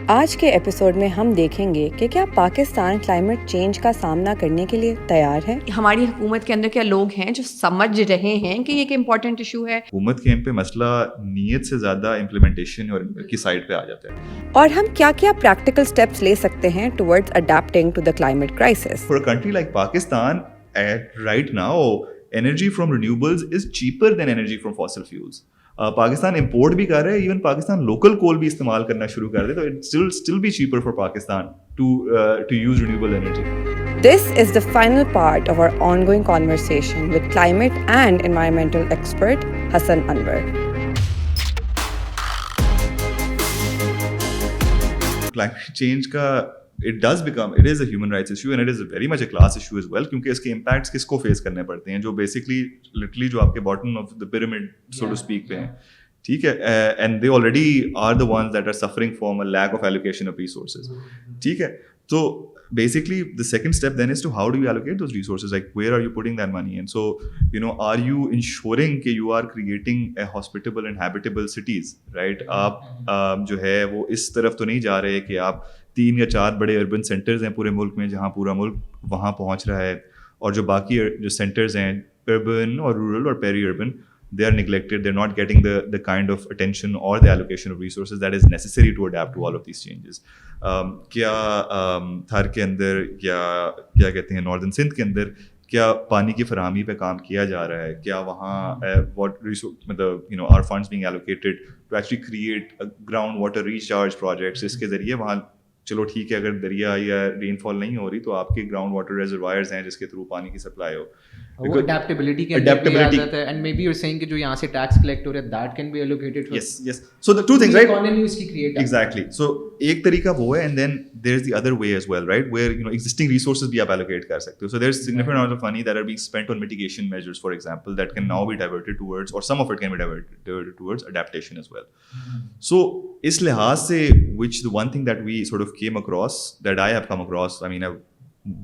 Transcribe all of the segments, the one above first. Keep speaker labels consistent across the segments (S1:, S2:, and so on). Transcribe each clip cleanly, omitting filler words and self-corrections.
S1: आज के एपिसोड में हम देखेंगे कि क्या पाकिस्तान क्लाइमेट चेंज का सामना करने के लिए तैयार है।
S2: हमारी हुकूमत के अंदर क्या लोग हैं जो समझ रहे हैं कि ये एक इम्पॉर्टेंट इशू है।
S3: हुकूमत के पे मसला नीयत से ज़्यादा इम्प्लीमेंटेशन और की साइड पे आ जाता है।
S1: और हम क्या क्या प्रैक्टिकल स्टेप्स ले सकते हैं towards adapting to the climate crisis.
S3: For a country like Pakistan, right now, energy from renewables is cheaper than energy from fossil fuels. Pakistan import भी कर रहा है, इवन पाकिस्तान लोकल कोल भी इस्तेमाल करना शुरू कर दे, तो it still be cheaper for Pakistan to use renewable energy.
S1: This is the final part of our ongoing conversation with climate and environmental expert Hassan Anwar.
S3: Climate change का it is a human rights issue and it is very much a class issue as well, क्योंकि इसके impacts किसको face करने पड़ते हैं, जो basically literally जो आपके bottom of the pyramid so to speak पे हैं, ठीक है, and they already are the ones that are suffering from a lack of allocation of resources, ठीक है. So basically the second step then is to how do you allocate those resources, like where are you putting that money, and so are you ensuring कि you are creating a hospitable and habitable cities, right? आप जो है वो इस तरफ तो नहीं जा रहे कि आप 3 या 4 बड़े अर्बन सेंटर्स हैं पूरे मुल्क में जहाँ पूरा मुल्क वहाँ पहुँच रहा है, और जो बाकी जो सेंटर्स हैं अर्बन और रूरल और peri urban, they are neglected, they're not getting the kind of attention or the allocation of resources that is necessary to adapt to all of these changes. क्या थार के अंदर या क्या कहते हैं नॉर्दर्न सिंध के अंदर क्या पानी की फरहमी पे काम किया जा रहा है, क्या वहाँ मतलब are funds being allocated to actually create ground water recharge projects, इसके ज़रिए वहाँ चलो ठीक है अगर दरिया या रेनफॉल नहीं हो रही तो आपके ग्राउंड वाटर रिजर्वायर्स हैं जिसके थ्रू पानी की सप्लाई हो।
S4: वो अडेप्टेबिलिटी के अंदर भी आ जाता है, and maybe you are saying कि जो यहाँ से टैक्स कलेक्ट हो रहा है that can be allocated for
S3: yes so the two things, right?
S4: Economy उसकी क्रिएट
S3: exactly, so एक तरीका वो है, and then there's the other way as well, right, where existing resources भी आप allocate कर सकते हो, so there's significant amount of money that are being spent on mitigation measures, for example, that can now be diverted towards, or some of it can be diverted towards adaptation as well. So इस लिहाज से which the one thing that we sort of came across, that I have come across, I mean I've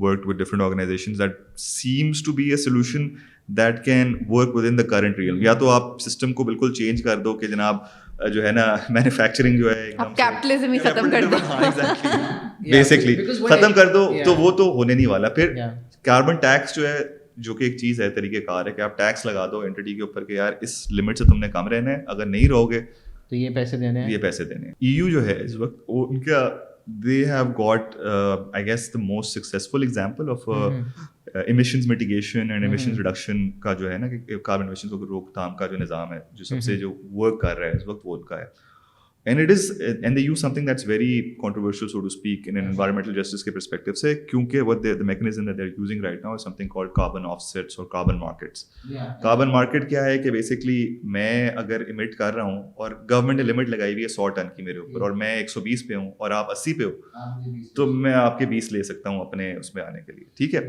S3: worked with different organizations, that seems to be a solution that can work within the current realm. या तो आप system को बिल्कुल change कर दो कि जनाब जो है ना मैन्युफैक्चरिंग जो है
S2: आप कैपिटलिज्म ही खत्म कर दो,
S3: बेसिकली खत्म कर दो, तो वो तो होने नहीं वाला। फिर कार्बन टैक्स जो है, जो कि एक चीज़ है, तरीक़ेकार है कि आप टैक्स लगा दो एंटिटी के ऊपर कि यार इस लिमिट से तुमने कम रहना है, अगर नहीं रहोगे
S4: तो ये पैसे देने हैं।
S3: EU जो है इस वक्त वो उनका they have got I guess the most successful example of emissions mitigation and emissions reduction का जो है ना कि कार्बन emissions को रोकथाम का जो निज़ाम है, जो सबसे जो वर्क कर रहा है इस वक्त वो उनका है, and they use something that's very controversial so to speak in an environmental justice के perspective से, क्योंकि what the mechanism that they're using right now is something called carbon offsets or carbon markets. Carbon market क्या है कि basically मैं अगर emit कर रहा हूँ और गवर्नमेंट ने लिमिट लगाई हुई है 100 टन की मेरे ऊपर, और मैं 120 पे हूँ और आप 80 पे हो, तो मैं आपके 20 ले सकता हूँ अपने उसमें आने के लिए, ठीक है।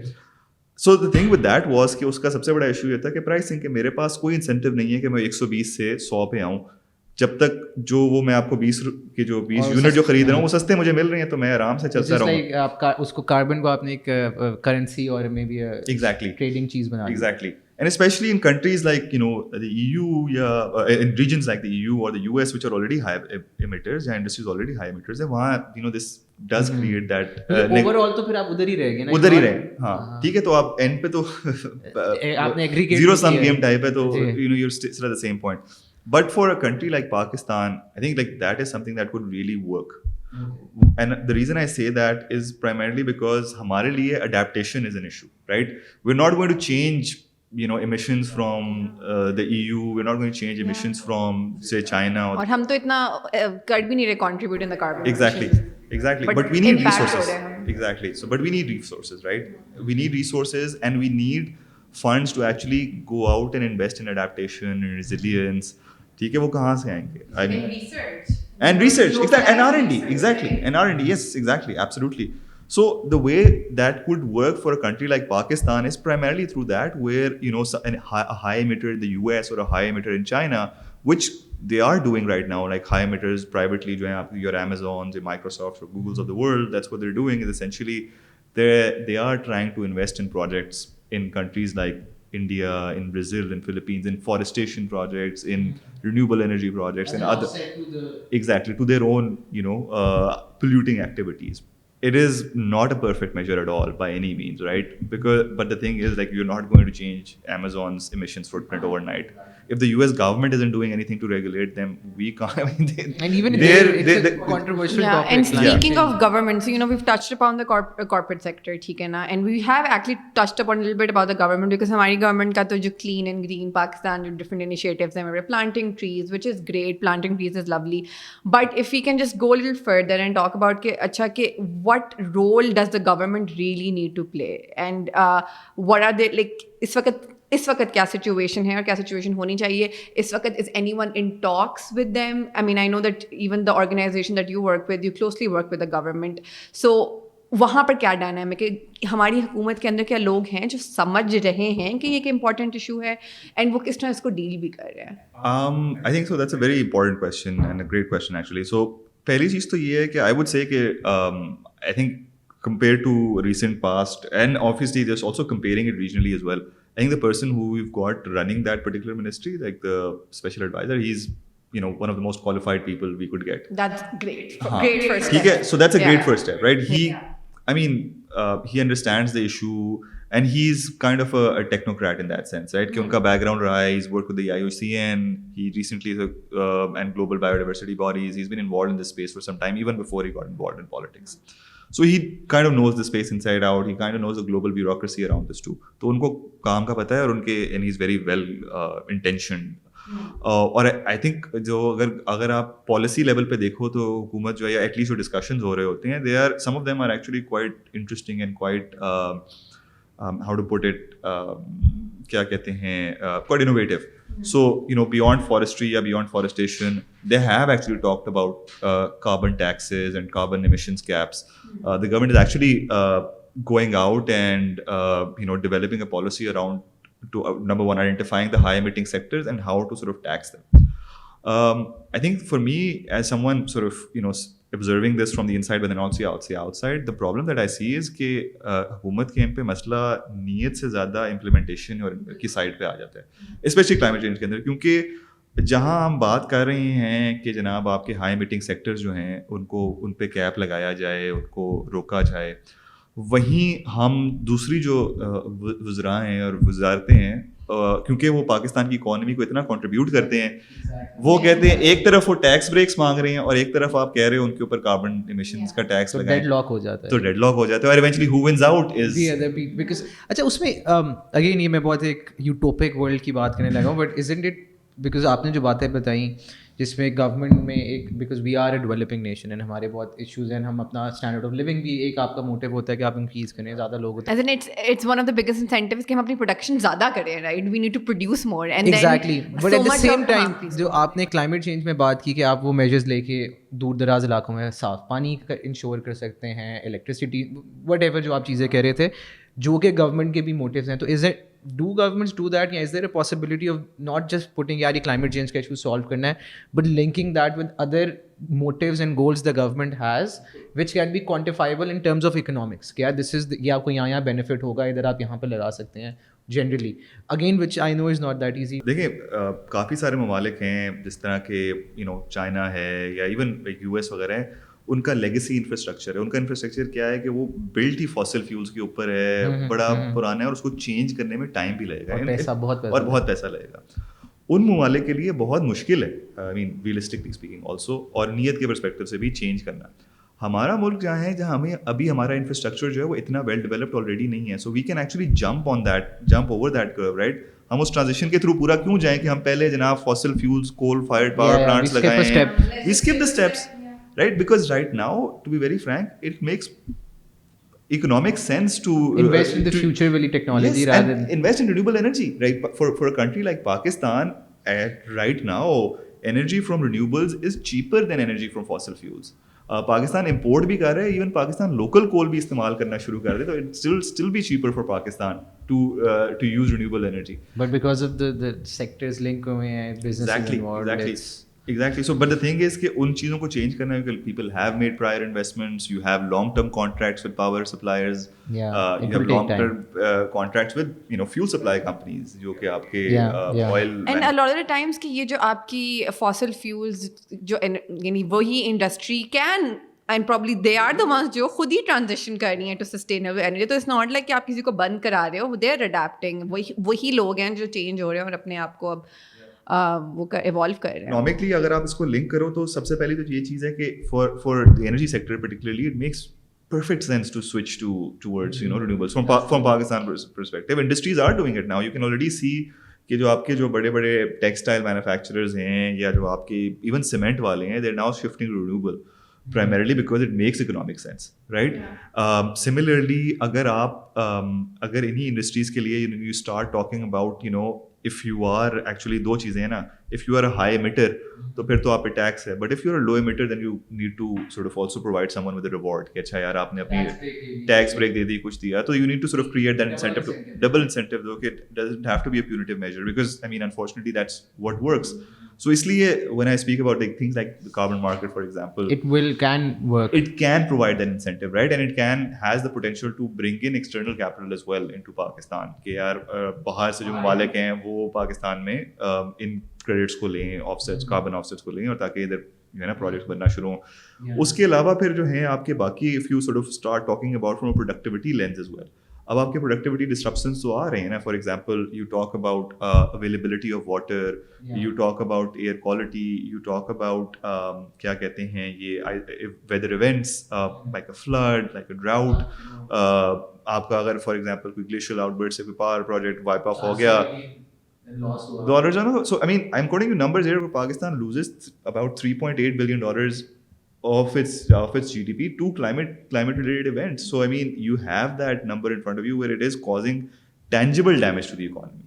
S3: So the thing with that was कि उसका सबसे बड़ा इशू ये था कि प्राइसिंग के मेरे पास कोई इंसेंटिव नहीं है कि मैं 120 से 100 पे आऊँ, जब तक जो वो मैं आपको 20 यूनिट जो खरीद रहा हूँ वो सस्ते मुझे मिल रहे हैं, तो मैं आराम से चलता रहूँगा।
S4: आपका उसको कार्बन को आपने एक करेंसी और मे बी
S3: exactly
S4: ट्रेडिंग चीज बना दी।
S3: Exactly. And especially in countries like the EU, in regions like the EU or the US which are already high emitters, and industries already high emitters, है वहाँ this does create that
S4: overall तो फिर आप उधर ही रहेंगे ना,
S3: उधर ही रहे, हाँ ठीक है, तो आप एंड पे तो
S4: आपने aggregate
S3: zero sum game type है, तो you're still at the same point. But for a country like Pakistan, I think like that is something that could really work. And the reason I say that is primarily because हमारे लिए adaptation is an issue, right? We're not going to change emissions from the EU. We're not going to change emissions from say China.
S2: और हम तो इतना कर भी नहीं रहे contribute in the carbon
S3: exactly
S2: emissions.
S3: But we need resources. Exactly. So but we need resources, right? We need resources, and we need funds to actually go out and invest in adaptation and resilience. ठीक है, वो कहाँ से आएंगे? And research, exactly, and R&D, exactly, and R&D, yes, exactly, absolutely. So the way that could work for a country like Pakistan is primarily through that, where a high emitter in the US or a high emitter in China, which they are doing right now, like high emitters privately, जो हैं your Amazons, your Microsofts, or Googles of the world, that's what they're doing, is essentially they are trying to invest in projects in countries like India, in Brazil, in Philippines, in forestation projects, in renewable energy projects, and other exactly to their own polluting activities. It is not a perfect measure at all by any means, right? But the thing is, like, you're not going to change Amazon's emissions footprint overnight. If the US government isn't doing anything to regulate them, we can't. I mean,
S4: and even it's a controversial topic.
S2: And speaking of government, so we've touched upon the corporate sector, ठीक है ना? And we have actually touched upon a little bit about the government, because हमारी government का तो जो clean and green Pakistan, जो different initiatives हैं, we're planting trees, which is great. Planting trees is lovely. But if we can just go a little further and talk about कि what role does the government really need to play, and what are they like इस वक्त क्या situation है और क्या situation होनी चाहिए इस वक्त? Is anyone in talks with them? I mean, I know that even the organisation that you work with, you closely work with the government, so वहाँ पर क्या डायनामिक है? हमारी हुकूमत के अंदर क्या लोग हैं जो समझ रहे हैं कि ये एक इम्पॉर्टेंट इशू है, एंड वो किस तरह इसको डील भी कर रहे हैं?
S3: I think so that's a very important question and a great question actually. So पहली चीज़ तो ये है कि आई वुड से कि I think compared to recent past, and obviously there's also comparing it regionally as well, I think the person who we've got running that particular ministry, like the special advisor, he's one of the most qualified people we could get.
S2: That's great. Great first step.
S3: So that's a great first step, right? I mean, he understands the issue, and he's kind of a technocrat in that sense, right? Because unka background raha hai, he's worked with the IUCN, he recently and global biodiversity bodies, he's been involved in this space for some time, even before he got involved in politics. So he kind of knows the space inside out. He kind of knows the global bureaucracy around this too. तो उनको काम का पता है, और and he's very well intentioned. और I think जो अगर आप policy level पे देखो तो हुकूमत जो है, या at least जो discussions हो रहे होते हैं, some of them are actually quite interesting and quite how to put it, क्या कहते हैं, quite innovative. So, beyond forestry or beyond forestation, they have actually talked about carbon taxes and carbon emissions caps. The government is actually going out and, developing a policy around to, number one, identifying the high emitting sectors and how to sort of tax them. I think for me, as someone sort of, observing this from the inside but then also outside, the problem that I see is कि हुकूमत के पे मसला नीयत से ज़्यादा implementation और की साइड पे आ जाता है, स्पेशली क्लाइमेट चेंज के अंदर. क्योंकि जहाँ हम बात कर रहे हैं कि जनाब आपके हाई एमिटिंग सेक्टर्स जो हैं उन पे कैप लगाया जाए, उनको रोका जाए, वहीं हम दूसरी जो वज़रा हैं और वजारतें हैं, क्योंकि वो पाकिस्तान की इकोनॉमी को इतना कंट्रीब्यूट करते हैं, वो कहते हैं एक तरफ वो टैक्स ब्रेक्स मांग रहे हैं और एक तरफ आप कह रहे हो उनके ऊपर कार्बन एमिशंस का टैक्स लगाएं,
S4: डेडलॉक हो जाता है.
S3: तो डेडलॉक हो जाता है, और eventually who wins out is
S4: the other people. Because अच्छा, उसमें अगेन ये मैं बहुत एक यूटोपिक वर्ल्ड की बात करने लगा हूँ, बट इजंट इट, बिकॉज आपने जो बातें बताई जिसमें गवर्नमेंट में एक, because we are a developing nation and हमारे बहुत इश्यूज हैं, हम अपना स्टैंडर्ड ऑफ लिविंग भी एक आपका मोटिव होता है कि आप इंक्रीज करें, ज़्यादा लोग होते
S2: हैं. It's one of the biggest incentives कि हम अपनी प्रोडक्शन ज़्यादा करें, right? We need to produce more, and
S4: exactly. But at the same time जो आपने क्लाइमेट चेंज में बात की कि आप वो मेजर्स लेके दूर दराज इलाकों में साफ पानी इंश्योर कर सकते हैं, इलेक्ट्रिसिटी, वट एवर जो आप चीज़ें कह रहे थे, जो कि गवर्नमेंट के भी मोटिव्स हैं, तो is it, do governments do that? Yeah, is there a possibility of not just putting यार ये climate change का issue solve करना है, but linking that with other motives and goals the government has, which can be quantifiable in terms of economics? क्या this is ये आपको यहाँ benefit होगा, इधर आप यहाँ पर लगा सकते हैं generally, again which I know is not that easy.
S3: देखिए काफ़ी सारे ममालिक हैं जिस तरह के चाइना है या इवन US वगैरह है, उनका लेगेसी इंफ्रास्ट्रक्चर है. उनका इंफ्रास्ट्रक्चर क्या है कि वो बिल्ट ही फॉसिल फ्यूल्स के ऊपर है, बड़ा पुराना है, और उसको चेंज करने में टाइम भी लगेगा और बहुत पैसा लगेगा. उन ममालिक के लिए बहुत मुश्किल है, I mean realistically speaking also, और नीयत के पर्सपेक्टिव से भी चेंज करना. हमारा मुल्क जहाँ है, जहाँ हमें अभी हमारा इंफ्रास्ट्रक्चर जो है वो इतना वेल डेवलप्ड ऑलरेडी नहीं है, so we can actually jump over that curve, right? हम उस ट्रांजिशन के थ्रू पूरा क्यों जाएं कि हम पहले जनाब fossil fuels, coal fired power plants लगाएं, we skip the steps, right? Because right now, to be very frank, it makes economic sense to
S4: invest in the future really technology,
S3: yes,
S4: rather
S3: than invest in renewable energy, right? For a country like Pakistan, right now, energy from renewables is cheaper than energy from fossil fuels. Pakistan import भी कर रहा है, even Pakistan local कोल भी इस्तेमाल करना शुरू कर दे, तो it still be cheaper for Pakistan to use renewable energy.
S4: But because of the sectors link हुए हैं, business involved,
S3: Exactly. So, but the thing is कि उन चीज़ों को change करना है, people have made prior investments, you have long-term contracts with power suppliers, you have long-term contracts with fuel supply companies जो कि आपके oil.
S2: And a lot of the times कि ये जो आपकी fossil fuels जो यानी वही industry can and probably they are the ones जो खुद ही transition कर रही हैं to sustainable energy. तो it's not like कि आप किसी को बंद करा रहे हो, they are adapting. वही लोग हैं जो change हो रहे हैं और अपने आप को अब वो evolve कर रहे हैं.
S3: Economically अगर आप इसको link करो तो सबसे पहली तो ये चीज़ है कि for the energy sector particularly it makes perfect sense to switch towards renewables from Pakistan perspective. Industries are doing it now. You can already see कि जो आपके जो बड़े बड़े textile manufacturers हैं या जो आपके even cement वाले हैं, they're now shifting to renewable primarily because it makes economic sense, right? Similarly अगर इन्हीं industries के लिए you start talking about if you are actually दो चीज़ें हैं ना, if you are a high emitter तो फिर तो आप पे टैक्स है, but if you are a low emitter then you need to sort of also provide someone with a reward कि अच्छा यार आपने अपनी टैक्स ब्रेक दे दी, कुछ दिया, तो you need to sort of create that incentive, double incentive though, it doesn't have to be a punitive measure because I mean unfortunately that's what works. So इसलिए when I speak about like things like the carbon market for example,
S4: it can work.
S3: It can provide that incentive, right? And it has the potential to bring in external capital as well into Pakistan कि यार बाहर से जो ममालिक हैं वो पाकिस्तान में इन credits को लें, ऑफसेट्स, कार्बन ऑफसेट्स को लें और ताकि इधर प्रोजेक्ट्स बनना शुरू हों. उसके अलावा फिर जो है आपके बाकी if you sort of start talking about from a productivity lens as well, अब आपके प्रोडक्टिविटी डिस्ट्रप्शंस तो आ रहे हैं ना. For example you talk about availability of water, you talk about air quality, you talk about क्या कहते हैं ये weather events like a flood, like a drought. आपका अगर फॉर एग्जांपल कोई ग्लेशियल आउटबर्स्ट से कोई पावर प्रोजेक्ट वाइप ऑफ हो गया, dollars so I mean I'm quoting you numbers here. Pakistan loses about $3.8 billion of its GDP to climate related events. So I mean you have that number in front of you where it is causing tangible damage to the economy,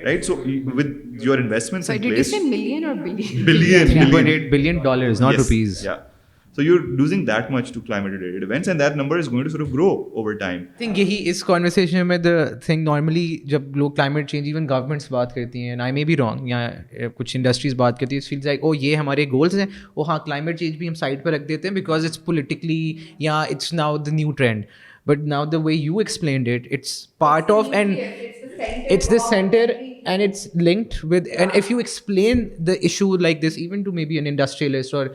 S3: right? So with your investments in place,
S2: did you say million or billion?
S3: Billion.
S4: $3.8 billion, not
S3: yes,
S4: rupees.
S3: Yeah. So you're losing that much to climate related events and that number is going to sort of grow over time.
S4: I think यही इस conversation में the thing normally जब लोग climate change even governments बात करती हैं, and I may be wrong, या कुछ industries बात करती हैं, it feels like ये हमारे goals हैं, हाँ climate change भी हम side पर रख देते हैं because it's politically या it's now the new trend. But now the way you explained it, it's part of and it's the center and it's linked with, and if you explain the issue like this even to maybe an industrialist or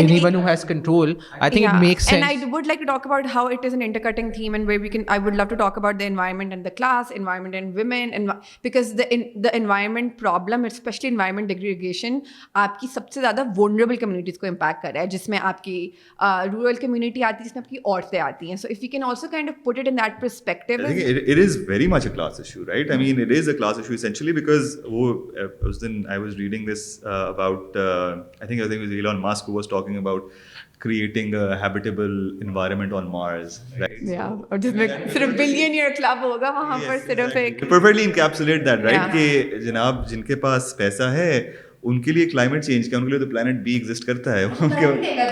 S4: anyone who has control, I think it makes sense.
S2: And I would like to talk about how it is an intercutting theme and where I would love to talk about the environment and the class, environment and women, and because the environment problem, especially environment degradation, आपकी सबसे ज़्यादा vulnerable communities को impact कर रहा है, जिसमें आपकी rural community आती है, जिसमें आपकी औरतें आती हैं. So if we can also kind of put it in that perspective.
S3: I think it is very much a class issue, right? I mean, it is a class issue essentially because I was reading this about I think it was Elon Musk who was talking about creating a habitable environment on Mars, right?
S2: Yeah, और जिसमें सिर्फ billionaire club होगा वहाँ पर सिर्फ एक.
S3: To perfectly encapsulate that, right? कि जनाब जिनके पास पैसा है उनके लिए क्लाइमेट चेंज का, उनके लिए तो प्लैनेट बी एग्जिस्ट करता है,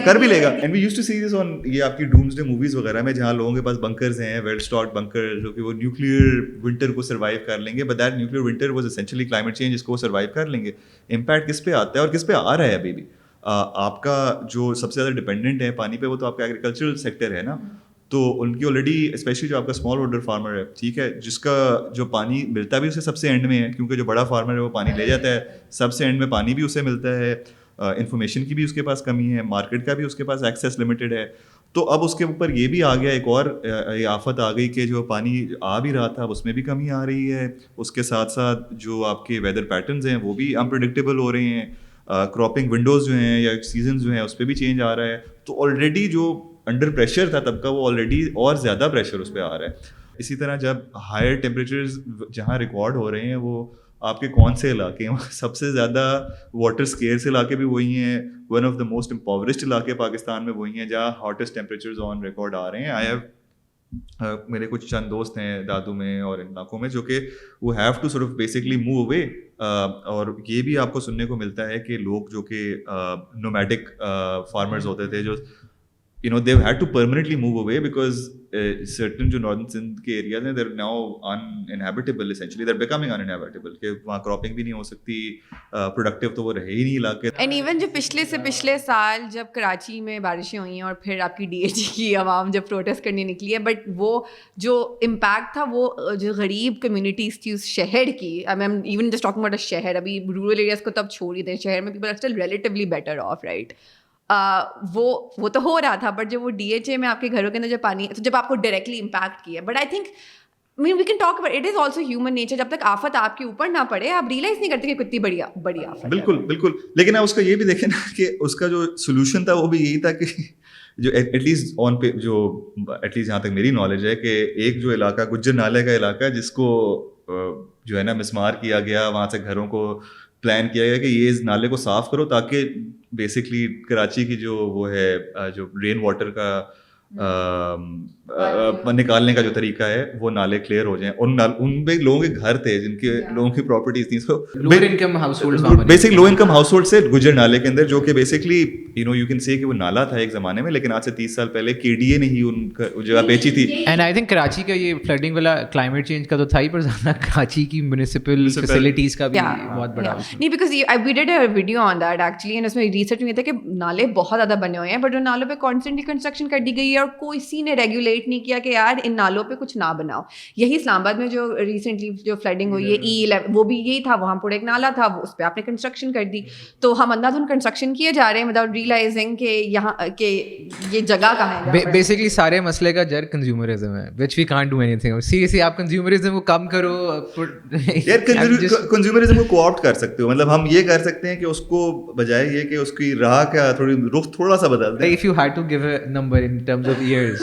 S3: कर भी लेगा. And we used to see this on ये आपकी डूम्सडे मूवीज वगैरह में जहाँ लोगों के पास बंकर्स हैं, वेल स्टॉक्ड बंकर, जो कि वो न्यूक्लियर विंटर को सर्वाइव कर लेंगे. But that nuclear winter was essentially climate change, इसको सर्वाइव कर लेंगे. इम्पैक्ट किस पे आता है और किस पे आ रहा है अभी भी? आपका जो सबसे ज़्यादा डिपेंडेंट है पानी पे वो तो आपका एग्रीकल्चरल सेक्टर है ना. तो उनकी ऑलरेडी स्पेशली जो आपका स्मॉल होल्डर फार्मर है, ठीक है, जिसका जो पानी मिलता भी उसे सबसे एंड में है, क्योंकि जो बड़ा फार्मर है वो पानी ले जाता है, सबसे एंड में पानी भी उसे मिलता है, इन्फॉर्मेशन की भी उसके पास कमी है, मार्केट का भी उसके पास एक्सेस लिमिटेड है. तो अब उसके ऊपर ये भी आ गया, एक और आफत आ गई कि जो पानी आ भी रहा था उसमें भी कमी आ रही है. उसके साथ साथ जो आपके वेदर पैटर्न्स हैं वो भी अनप्रेडिक्टेबल हो रहे हैं. क्रॉपिंग विंडोज़ जो हैं या सीजन जो हैं उस पर भी चेंज आ रहा है. तो ऑलरेडी जो अंडर प्रेशर था तब का वो ऑलरेडी और ज़्यादा प्रेशर उस पर आ रहा है. इसी तरह जब हायर टेम्परेचर्स जहाँ रिकॉर्ड हो रहे हैं वो आपके कौन से इलाके हैं, सबसे ज़्यादा वाटर स्केर्स इलाके भी वही हैं. वन ऑफ द मोस्ट इम्पोवरिश्ड इलाके पाकिस्तान में वही हैं जहाँ हॉटेस्ट टेम्परेचर्स ऑन रिकॉर्ड आ रहे हैं. आई हैव मेरे कुछ चंद दोस्त हैं दादू में और इन इलाकों में जो कि वो have to sort of basically move away. और ये भी आपको सुनने को मिलता है कि लोग जो कि नोमैडिक फार्मर्स होते थे जो you know, they've had to permanently move away because certain जो northern Sindh के areas हैं, they're now uninhabitable essentially. They're becoming uninhabitable. कि वहाँ cropping भी नहीं हो सकती, productive तो वो रहे ही नहीं इलाके.
S2: एंड इवन जो पिछले से पिछले साल जब कराची में बारिशें हुई हैं और फिर आपकी DHE की आवाम जब प्रोटेस्ट करने निकली है, बट वो जो इम्पैक्ट था वो जो गरीब कम्युनिटीज़ थी उस शहर की, I am even just talking about a शहर, अभी रूरल एरियाज को तब छोड़ ही दें, शहर में people are still relatively better off, right. वो तो हो रहा था, बट जब वो DHA में आपके घरों के अंदर जब पानी, तो जब आपको डायरेक्टली इम्पैक्ट किया, but I think I mean, we can talk about it is also human nature. जब तक आफत आपके ऊपर ना पड़े आप रियलाइज नहीं करते कि कितनी बड़ी आफत.
S3: बिल्कुल बिल्कुल. लेकिन आप उसका ये भी देखें ना कि उसका जो सोल्यूशन था वो भी यही था कि जो एटलीस्ट ऑन पे जो एटलीस्ट जहाँ तक मेरी नॉलेज है कि एक जो इलाका गुज्जर नाले का इलाका जिसको जो है ना मिसमार किया गया, वहाँ से घरों को प्लान किया गया कि ये इस नाले को साफ करो ताकि बेसिकली कराची की जो वो है जो रेन वाटर का निकालने का जो तरीका है वो नाले क्लियर हो जाएं. उनमें लोगों के घर थे जिनके लोगों की प्रॉपर्टीज थी, so
S4: low income households,
S3: basic low income household से गुजर नाले के अंदर, जो कि basically you know you can say कि वो नाला था एक ज़माने में, लेकिन आज से 30 साल पहले KDA ने ही उनका जगह बेची थी.
S4: एंड आई थिंक कराची का ये फ्लडिंग वाला क्लाइमेट चेंज का तो था ही, पर ज़्यादा कराची की म्यूनिसिपल फैसिलिटीज़ का भी बहुत बड़ा
S2: नहीं, because we did a video on that actually, and उसमें रिसर्च में था कि नाले बहुत ज़्यादा बने हुए हैं, बट उन नालों पे कॉन्स्टेंटली कंस्ट्रक्शन कर दी गई है और किसी ने रेगुलेट नहीं किया कि यार इन नालों पे कुछ ना बनाओ. यही इस्लामाबाद में जो रिसेंटली जो फ्लडिंग हुई है E11, वो भी यही था, वहाँ पर एक नाला था, उस पर आपने कंस्ट्रक्शन कर दी. तो हम अंधाधुंध कंस्ट्रक्शन किए जा रहे हैं विदाउट रियलाइजिंग कि यहाँ के ये जगह कहाँ है.
S4: बेसिकली सारे मसले का जड़ कंज्यूमरिज्म है, which we can't do anything. Seriously आप कंज्यूमरिज्म को कम करो
S3: यार. कंज्यूमरिज्म को कोऑप्ट कर सकते हो, मतलब हम ये कर सकते हैं कि उसको बजाय ये कि उसकी राह का रुख थोड़ा सा बदल दें.
S4: If you had to give a number in terms of years,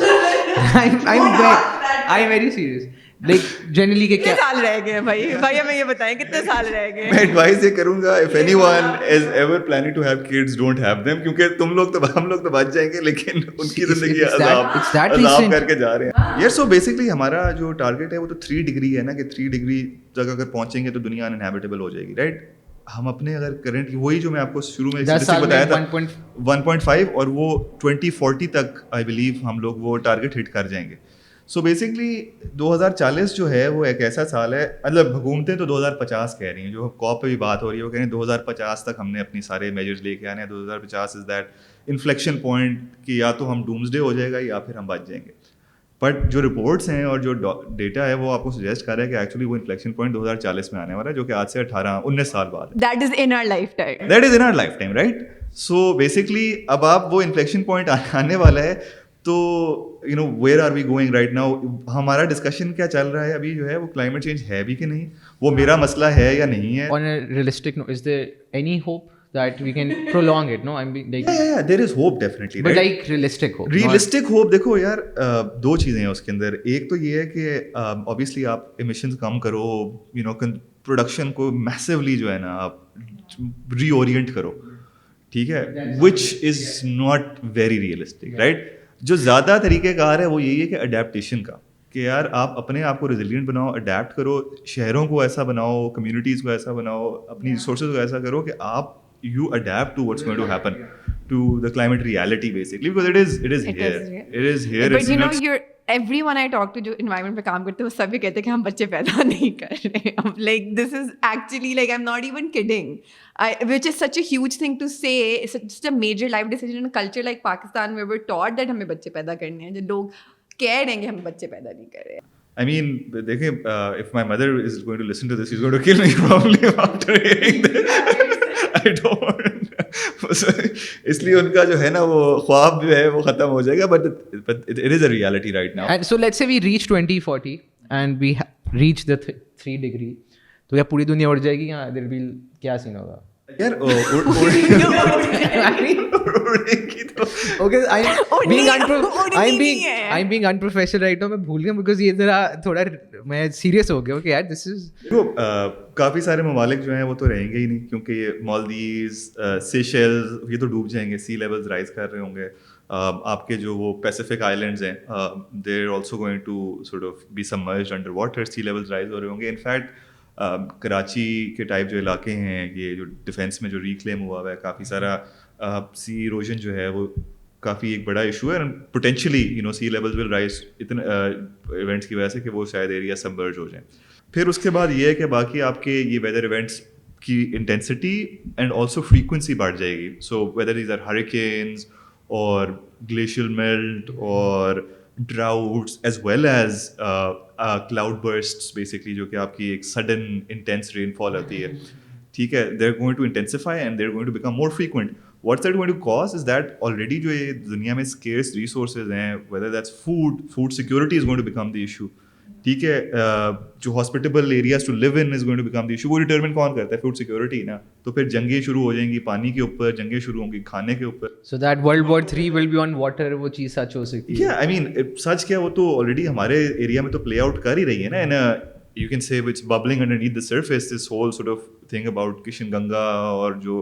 S4: I'm very serious. Like generally के
S2: कितने साल रह गए भाई हमें ये बताएं कितने साल रह गए.
S3: मैं एडवाइस ये करूंगा, if anyone is ever planning to have kids, don't have them, क्योंकि हम लोग तो बच जाएंगे लेकिन उनकी जिंदगी अजाब करके जा रहे हैं. यार सो बेसिकली हमारा जो टारगेट है वो तो 3 डिग्री है ना, कि 3 डिग्री तक अगर पहुंचेंगे तो दुनिया अनइनहैबिटेबल हो जाएगी, राइट. हम अपने अगर करंट वही जो मैं आपको शुरू में बताया था 1.5 और वो 2040 तक आई बिलीव हम लोग वो टारगेट हिट कर जाएंगे. सो बेसिकली 2040 जो है वो एक ऐसा साल है, मतलब हुकूमतें तो 2050 कह रही हैं, जो कॉप पे भी बात हो रही है वो कह रही हैं 2050 तक हमने अपनी सारे मेजर्स लेके आने हैं. 2050 इज़ दैट इन्फ्लेक्शन पॉइंट कि या तो हम डूम्सडे हो जाएगा या फिर हम बच जाएंगे. बट जो रिपोर्ट्स हैं और जो डेटा है वो आपको सजेस्ट कर रहा है कि एक्चुअली वो इन्फ्लेक्शन पॉइंट 2040 में आने वाला है, जो कि आज से 18-19 साल बाद है.
S2: That is in our lifetime,
S3: right. So basically अब आप वो इन्फ्लेक्शन पॉइंट आने वाला है, तो you know where are we going right now. हमारा डिस्कशन क्या चल रहा है अभी जो है वो क्लाइमेट चेंज है भी कि नहीं, वो मेरा मसला है या नहीं है.
S4: On a realistic note, is there any hope that we can prolong it? No, I mean like
S3: yeah, there is hope definitely,
S4: but
S3: right?
S4: like realistic
S3: hope देखो यार, दो चीज़ें हैं उसके अंदर. एक तो ये है कि obviously आप emissions कम करो, you know प्रोडक्शन को massively जो है ना आप reorient करो, ठीक है, which is not very realistic, right? जो ज़्यादा तरीक़ेकार है वो यही है कि adaptation का, कि यार आप अपने आप को रिजिलियंट बनाओ, अडेप्ट करो, शहरों को ऐसा बनाओ, कम्युनिटीज़ को ऐसा बनाओ, अपनी रिसोर्सेज को ऐसा करो कि आप you adapt to what's going to happen to the climate reality basically, because it is here.
S2: But you know, everyone I talk to जो environment पे काम करते हैं वो सभी कहते हैं कि हम बच्चे पैदा नहीं कर रहे. I'm like, this is actually like, I'm not even kidding. Which is such a huge thing to say. It's such a major life decision in a culture like Pakistan where we're taught that हमें बच्चे पैदा करने हैं, जो लोग कह रहे हैं कि हम बच्चे पैदा नहीं कर रहे हैं.
S3: I mean, देखिए, if my mother is going to listen to this, she's going to kill me probably after hearing this. I don't. इसलिए उनका जो है ना वो ख्वाब जो है वो खत्म हो जाएगा, but it is a reality right now.
S4: And so let's say we reach 2040 and we reach the 3 degree, तो क्या पूरी दुनिया उड़ जाएगी या there will क्या सीन होगा?
S3: यार
S4: I'm being unprofessional right now. मैं भूल गया because ये जरा थोड़ा मैं सीरियस हो गया कि यार this is
S3: काफ़ी सारे ममालिक जो हैं वो तो रहेंगे ही नहीं, क्योंकि ये मालदीव्स, सेशेल्स, ये तो डूब जाएंगे, सी लेवल्स राइज कर रहे होंगे. आपके जो वो पैसिफिक आइलैंड्स हैं, they are also going to sort of be submerged under water, sea levels rise हो रहे होंगे. इनफैक्ट कराची के टाइप जो इलाके हैं, ये जो डिफेंस में जो रिक्लेम हुआ हुआ है, काफ़ी सारा सी इरोजन जो है वो काफ़ी एक बड़ा इशू है and potentially sea levels will rise इतने इवेंट्स की वजह से कि वो शायद एरिया सबमर्ज हो जाए। फिर उसके बाद ये है कि बाकी आपके ये वेदर इवेंट्स की इंटेंसिटी एंड ऑल्सो फ्रीक्वेंसी बढ़ जाएगी। So whether these are hurricanes और ग्लेशियल मेल्ट और droughts as well as cloud bursts basically, जो कि आपकी एक सडन इंटेंस रेनफॉल होती है, ठीक है, they are going to intensify and they are going to become more frequent. What's that going to cause is that already जो ये दुनिया में scarce resources हैं, whether that's food security is going to become the issue, ठीक है, जो hospitable areas to live in is going to become the issue। वो determine कौन करता है? Food security ना। तो फिर जंगें शुरू हो जाएंगी पानी के ऊपर, जंगें शुरू होंगी खाने के ऊपर।
S4: So that World War III will be on water, वो चीज़ सच हो सकती है।
S3: Yeah, I mean सच क्या, वो तो already हमारे एरिया में तो play out कर ही रही है ना। You can say it's bubbling underneath the surface, this whole sort of thing about Kishan Ganga और जो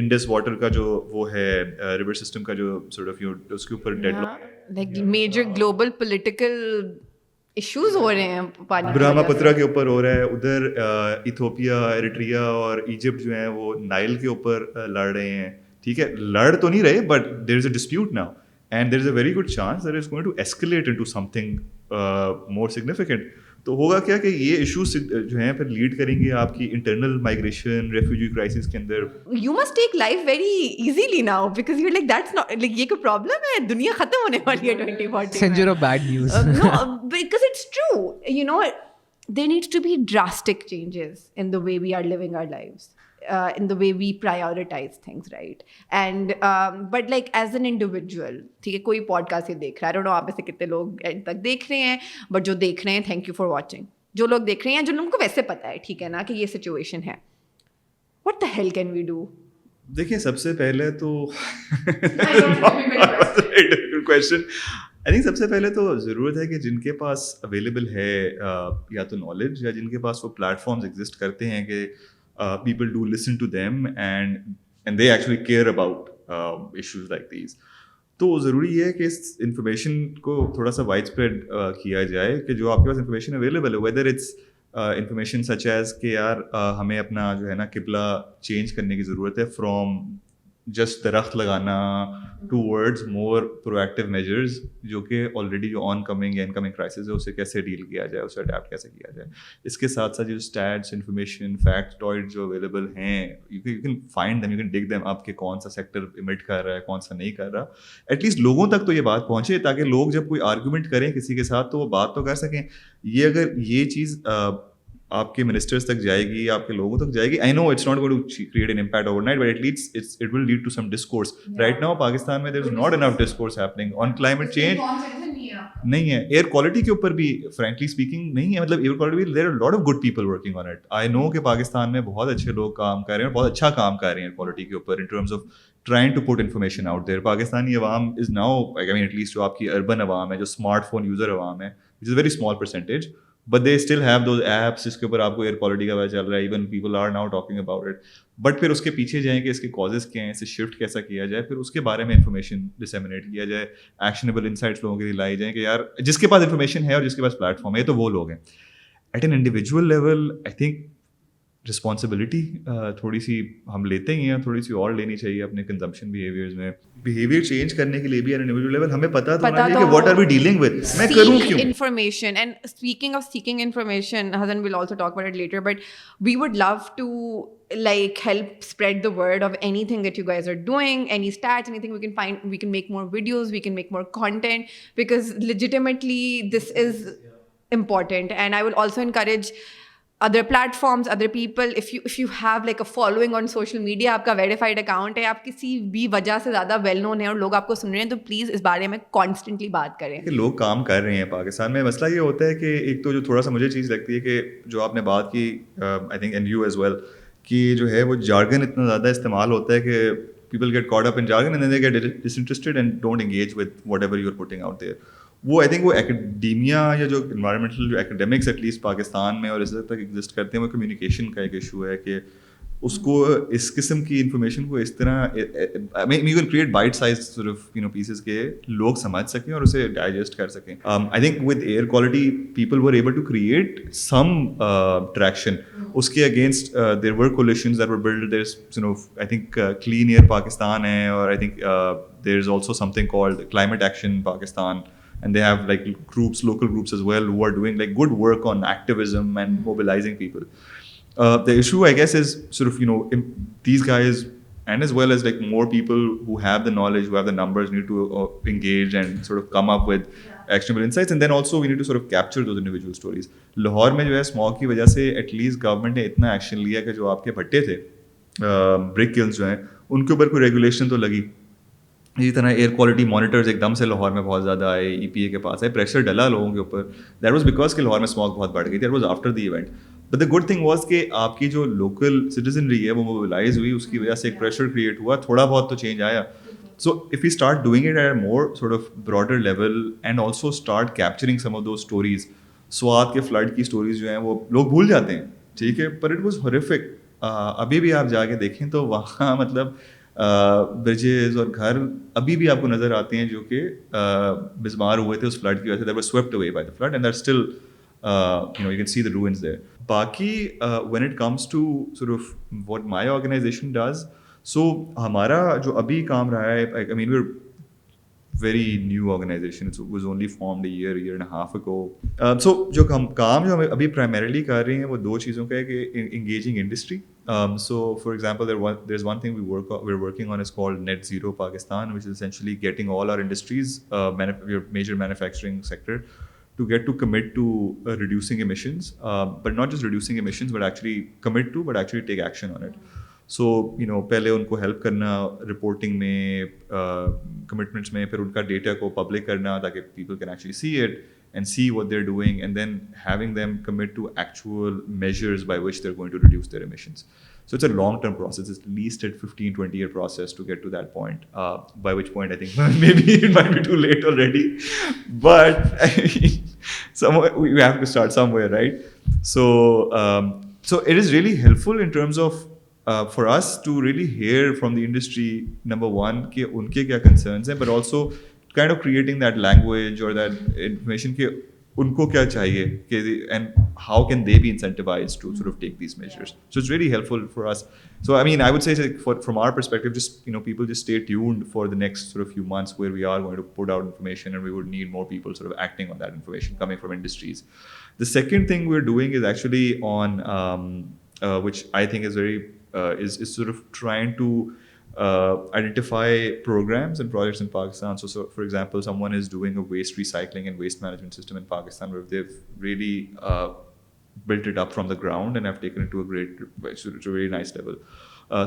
S3: Indus water का जो वो है river system का जो sort of उसके ऊपर deadlock है,
S2: like major global political issues हो रहे हैं पानी की
S3: ब्रह्मपुत्र के ऊपर हो रहा है, उधर इथोपिया, एरिट्रिया और इजिप्ट जो है वो नाइल के ऊपर लड़ रहे हैं, ठीक है, लड़ तो नहीं रहे but there is a dispute now and there is a very good chance that is going to escalate into something more significant. तो होगा क्या कि ये इश्यूज जो हैं फिर लीड करेंगे आपकी इंटरनल माइग्रेशन, रेफ्यूजी क्राइसिस के अंदर।
S2: You must take life very easily now because you're like that's not like ये कोई problem है, दुनिया खत्म होने वाली है 2040
S4: Messenger of bad news।
S2: No, because it's true. You know, there needs to be drastic changes in the way we are living our lives. In the way we prioritize things, right? And but like as an individual, ठीक है, कोई podcast ये देख रहा है, I don't know आप में से कितने लोग end तक देख रहे हैं, but जो देख रहे हैं थैंक यू फॉर वॉचिंग। जो लोग देख रहे हैं, जो लोगों को वैसे पता है, ठीक है ना, कि ये सिचुएशन है, what the hell can we do?
S3: देखिए सबसे पहले तो क्वेश्चन आई थिंक सबसे पहले तो ज़रूरत है कि जिनके पास अवेलेबल है या तो नॉलेज या जिनके पास वो प्लेटफॉर्म्स एग्जिस्ट करते हैं कि people do listen to them and they actually care about issues like these, तो ज़रूरी है कि इस इंफॉर्मेशन को थोड़ा सा वाइड स्प्रेड किया जाए कि जो आपके पास इंफॉर्मेशन अवेलेबल है, whether it's information such as कि यार हमें अपना जो है ना किबला चेंज करने की ज़रूरत है फ्रॉम जस्ट दरख्त लगाना टूवर्ड्स मोर प्रोएक्टिव मेजर्स, जो कि ऑलरेडी जो ऑन कमिंग या इनकमिंग क्राइसिस है उसे कैसे डील किया जाए, उसे अडेप्ट कैसे किया जाए। इसके साथ साथ जो स्टैट्स, इन्फॉर्मेशन, फैक्ट टॉइड जो अवेलेबल हैं, you can find them, you can dig them, आपके कौन सा सेक्टर इमिट कर रहा है, कौन सा नहीं कर रहा। एटलीस्ट लोगों तक तो ये बात पहुँचे ताकि लोग जब कोई आर्गूमेंट करें किसी के साथ तो वो बात तो कर सकें। ये अगर ये चीज़ आपके मिनिस्टर्स तक जाएगी, आपके लोगों तक जाएगी, I know it's not going to create an impact overnight but at least it will lead to some discourse. Right now Pakistan में there is not enough discourse happening on climate change, नहीं है। एयर क्वालिटी के ऊपर भी frankly speaking नहीं है, मतलब air quality there are lot of good people working on it. I know कि पाकिस्तान में बहुत अच्छे लोग काम कर रहे हैं और बहुत अच्छा काम कर रहे हैं एयर क्वालिटी के ऊपर in terms of trying to put information out there. Pakistani अवाम is now I mean at least जो आपकी अर्बन अवाम है, जो स्मार्टफोन यूजर अवाम है, which is very small percentage, but they still have those apps जिसके ऊपर आपको एयर क्वालिटी का पता चल रहा है, even people are now talking about it। But फिर उसके पीछे जाएं कि इसके कॉजेज़ क्या हैं, इसे शिफ्ट कैसा किया जाए, फिर उसके बारे में इंफॉर्मेशन डिसेमिनेट किया जाए, एक्शनेबल इंसाइट्स लोगों के लिए लाई जाए कि यार जिसके पास इंफॉर्मेशन है और जिसके पास प्लेटफॉर्म है ये तो वो लोग हैं। At an individual level I think responsibility थोड़ी सी हम लेते ही हैं, थोड़ी सी और लेनी चाहिए अपने कंजम्पशन बिहेवियर्स में। बिहेवियर चेंज करने के लिए भी एट इंडिविजुअल लेवल हमें पता तो होना चाहिए कि what are we dealing with, मैं करूं क्यों।
S2: Information, and speaking of seeking information, Hasan will also talk about it later, but we would love to like help spread the word of anything that you guys are doing, any stats, anything we can find, we can make more videos, we can make more content, because legitimately this is important. And I will also encourage other platforms, other people, if you have like a following on social media, आपका verified account है, आप किसी भी वजह से ज़्यादा well known है और लोग आपको सुन रहे हैं, तो प्लीज़ इस बारे में constantly बात करें।
S3: कि लोग काम कर रहे हैं पाकिस्तान में। मसला ये होता है कि एक तो जो थोड़ा सा मुझे चीज़ लगती है कि जो आपने बात की I think and you as well, कि जो है वो जार्गन इतना ज़्यादा इस्तेमाल होता है कि people get caught up in jargon and then they get disinterested and don't engage with whatever you're putting out there। वो आई थिंक वो एकेडेमिया या जो इन्वायरमेंटल जो एकेडमिक्स एटलीस्ट पाकिस्तान में और इस तक एग्जिस्ट करते हैं, वो कम्युनिकेशन का एक इशू है कि उसको इस किस्म की इंफॉर्मेशन को इस तरह you can create bite size sort of pieces के लोग समझ सकें और उसे डाइजेस्ट कर सकें। I think with air quality people were able to create some traction. उसके against there were coalitions that were build, there is I think clean air Pakistan है और I think there's also something called Climate Action Pakistan, and they have like groups, local groups as well, who are doing like good work on activism and mobilizing people. The issue, I guess, is sort of, these guys, and as well as like more people who have the knowledge, who have the numbers, need to engage and sort of come up with actionable insights. And then also we need to sort of capture those individual stories. Lahore में जो है smog की वजह से at least government ने इतना action लिया कि जो आपके भट्टे थे, ब्रिक किल्स जो हैं, उनके ऊपर कोई रेगुलेशन तो लगी. इसी तरह एयर क्वालिटी मॉनिटर्स एकदम से लाहौर में बहुत ज़्यादा आए, EPA के पास आए, प्रेशर डला लोगों के ऊपर. दैट वाज बिकॉज कि लाहौर में स्मॉग बहुत बढ़ गई. That was after the event. But the good thing was कि आपकी जो लोकल सिटीजनरी है वो मोबिलाइज हुई, उसकी वजह से एक प्रेशर क्रिएट हुआ, थोड़ा बहुत तो चेंज आया. So if we start doing it at a more sort of broader level and also start capturing some of those stories, Swat के फ्लड की स्टोरीज जो हैं वो लोग भूल जाते हैं, ठीक है, पर इट वाज हॉरिफिक. अभी भी आप जाके देखें तो वहाँ मतलब ब्रिजेस और घर अभी भी आपको नज़र आते हैं जो कि बिस्मार हुए थे उस फ्लड की वजह से. That was swept away by the flood and that still you can see the ruins there. बाकी when it comes to sort of what my organization does, so हमारा जो अभी काम रहा है, I mean we're very new organization. It was only formed a year and a half ago. So जो काम जो हम अभी primarily कर रहे हैं वो दो चीज़ों का है कि engaging industry. So for example there's one thing we're working on is called Net Zero Pakistan, which is essentially getting all our industries, major manufacturing sector, to get to commit to reducing emissions, but not just reducing emissions, but actually take action on it. So पहले उनको help करना reporting में, commitments में, फिर उनका data को public करना ताकि people can actually see it and see what they're doing, and then having them commit to actual measures by which they're going to reduce their emissions. So it's a long-term process. It's at least a 15-20 year process to get to that point, by which point I think maybe it might be too late already. But I mean, somewhere we have to start somewhere, right? So it is really helpful in terms of for us to really hear from the industry, number one, कि उनके क्या concerns हैं, but also kind of creating that language or that information कि उनको क्या चाहिए, and how can they be incentivized to sort of take these measures. So it's really helpful for us. So I mean, I would say from our perspective, just people just stay tuned for the next sort of few months where we are going to put out information, and we would need more people sort of acting on that information coming from industries. The second thing we're doing is actually on which I think is very is sort of trying to identify programs and projects in Pakistan. So for example, someone is doing a waste recycling and waste management system in Pakistan where they've really built it up from the ground and have taken it to a very nice level.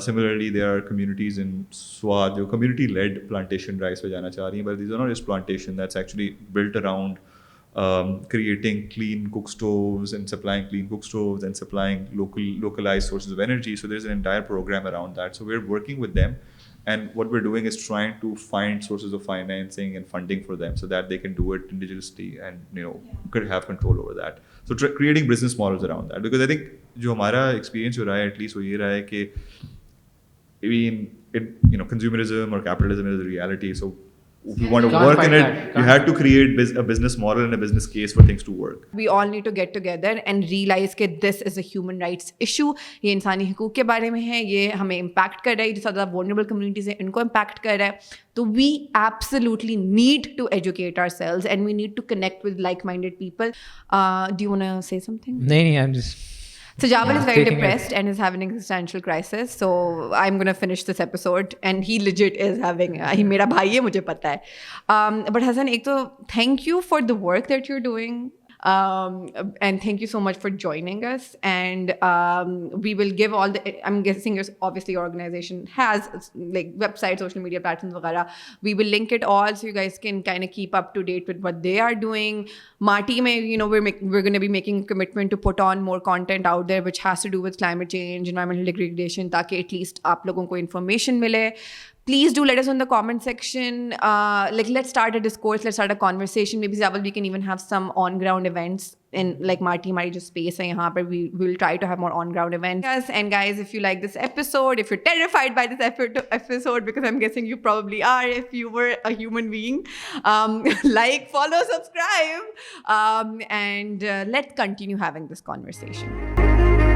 S3: Similarly, there are communities in Swat, community-led plantation drives पे जाना चाह रही हैं, but these are not just plantation. That's actually built around creating clean cook stoves and supplying clean cook stoves and supplying localized sources of energy. So there's an entire program around that. So we're working with them, and what we're doing is trying to find sources of financing and funding for them so that they can do it indigenously and could have control over that. So creating business models around that, because I think जो हमारा experience हो रहा है, at least वो ये रहा है कि I mean consumerism or capitalism is a reality. So if you want to work in it, you have to create a business model and a business case for things to work.
S2: We all need to get together and realize that this is a human rights issue. ये इंसानी हकूक़ के बारे में है, ये हमें impact कर रहा है, जो ज़्यादा vulnerable communities हैं इनको impact कर रहा है. तो we absolutely need to educate ourselves, and we need to connect with like-minded people. Do you want to say something?
S4: नहीं, I'm just...
S2: So Jawal is very depressed and is having an existential crisis. So I'm going to finish this episode, and he legit is having. He मेरा भाई है, मुझे पता है. But Hassan, एक तो thank you for the work that you're doing. And thank you so much for joining us, and we will give all the, I'm guessing obviously your organization has like websites, social media platforms वगैरह. We will link it all so you guys can kind of keep up to date with what they are doing. Marty mein, we're going to be making a commitment to put on more content out there which has to do with climate change, environmental degradation, ताकि at least आप लोगों को information मिले. Please do let us know in the comment section. Let's start a discourse. Let's start a conversation. Maybe Zawal, we can even have some on-ground events in like Marty just space. And we will try to have more on-ground events. Yes, and guys, if you like this episode, if you're terrified by this episode, because I'm guessing you probably are if you were a human being, like, follow, subscribe, and let's continue having this conversation.